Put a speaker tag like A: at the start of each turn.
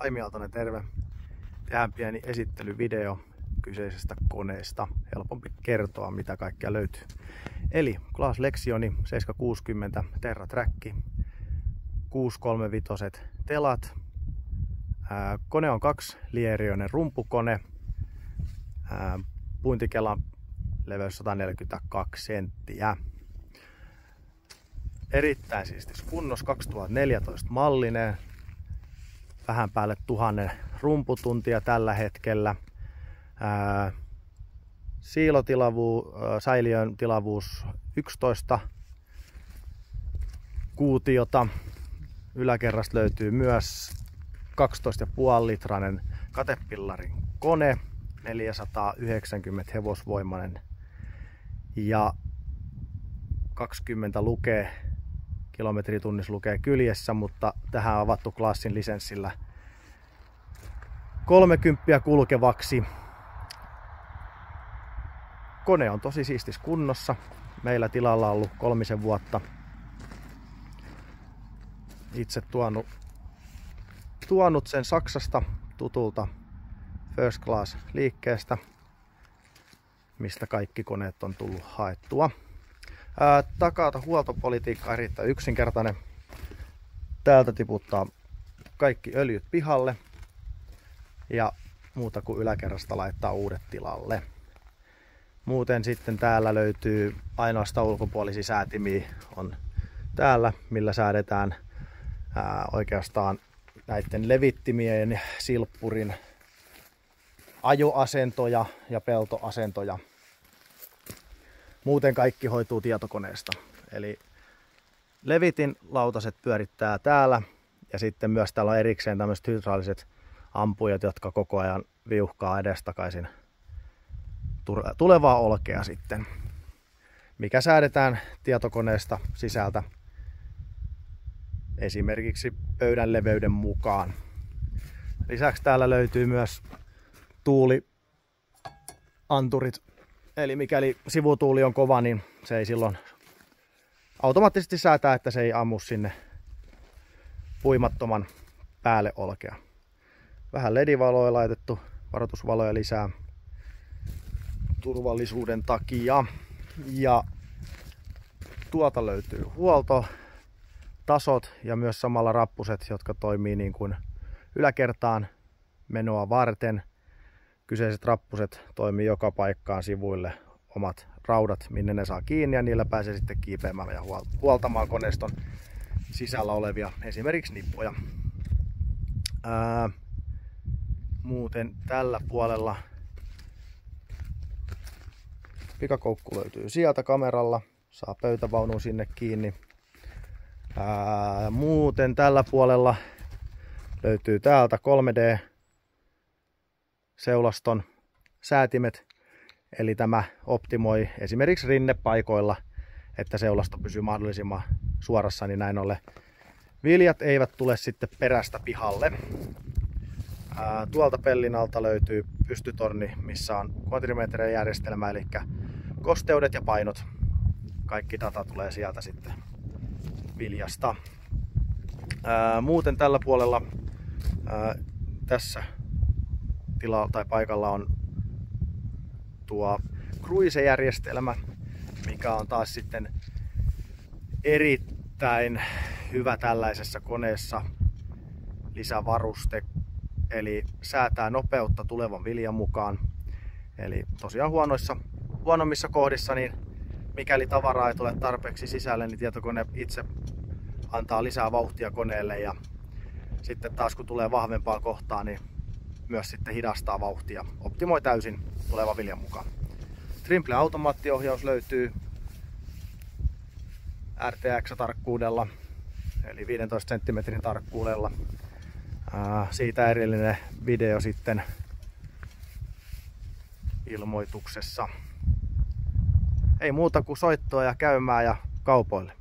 A: Haimi Aaltonen, terve. Tehdään pieni esittelyvideo kyseisestä koneesta. Helpompi kertoa, mitä kaikkea löytyy. Eli Claas Lexioni 760 Terra Track, 635 telat. Kone on 2-lieriöinen rumpukone. Puintikelan leveys 142 senttiä. Erittäin siistis kunnos, 2014 mallinen. Vähän päälle 1000 rumputuntia tällä hetkellä. Säiliön tilavuus 11 kuutiota. Yläkerrasta löytyy myös 12,5 litrainen Caterpillarin kone, 490 hevosvoimainen ja 20 kilometritunnissa lukee kyljessä, mutta tähän on avattu Claasin lisenssillä 30 kulkevaksi. Kone on tosi siistis kunnossa. Meillä tilalla on ollut 3 vuotta. Itse tuonut sen Saksasta tutulta First Class liikkeestä, mistä kaikki koneet on tullut haettua. Takata huoltopolitiikka on erittäin yksinkertainen. Täältä tiputtaa kaikki öljyt pihalle ja muuta kuin yläkerrasta laittaa uudet tilalle. Muuten sitten täällä löytyy ainoastaan ulkopuolisia säätimiä on täällä, millä säädetään oikeastaan näiden levittimien, silppurin ajoasentoja ja peltoasentoja. Muuten kaikki hoituu tietokoneesta. Eli levitin lautaset pyörittää täällä ja sitten myös täällä on erikseen tämmöiset hydrauliset ampujat, jotka koko ajan viuhkaa edestakaisin tulevaa olkea sitten, mikä säädetään tietokoneesta sisältä esimerkiksi pöydän leveyden mukaan. Lisäksi täällä löytyy myös tuulianturit, eli mikäli sivutuuli on kova, niin se ei silloin automaattisesti säätää, että se ei ammu sinne puimattoman päälle olkea. Vähän LED-valoja laitettu, varoitusvaloja lisää turvallisuuden takia. Ja tuolta löytyy huoltotasot ja myös samalla rappuset, jotka toimii niin kuin yläkertaan menoa varten. Kyseiset rappuset toimii joka paikkaan sivuille omat raudat, minne ne saa kiinni, ja niillä pääsee sitten kiipeämään ja huoltamaan koneiston sisällä olevia esimerkiksi nippoja. Muuten tällä puolella pikakoukku löytyy sieltä kameralla, saa pöytävaunun sinne kiinni. Muuten tällä puolella löytyy täältä 3D-seulaston säätimet, eli tämä optimoi esimerkiksi rinnepaikoilla, että seulasto pysyy mahdollisimman suorassa, niin näin ollen viljat eivät tule sitten perästä pihalle. Tuolta pellin alta löytyy pystytorni, missä on kontrimetrien järjestelmä, eli kosteudet ja painot. Kaikki data tulee sieltä sitten viljasta. Muuten tällä puolella tässä tilalla tai paikalla on tuo cruise-järjestelmä, mikä on taas sitten erittäin hyvä tällaisessa koneessa lisävaruste. Eli säätää nopeutta tulevan viljan mukaan. Eli tosiaan huonommissa kohdissa, niin mikäli tavaraa ei tule tarpeeksi sisälle, niin tietokone itse antaa lisää vauhtia koneelle. Ja sitten taas kun tulee vahvempaa kohtaa, niin myös sitten hidastaa vauhtia. Optimoi täysin tulevan viljan mukaan. Trimble automaattiohjaus löytyy RTX-tarkkuudella, eli 15 cm tarkkuudella. Siitä erillinen video sitten ilmoituksessa. Ei muuta kuin soittoa ja käymään ja kaupoille.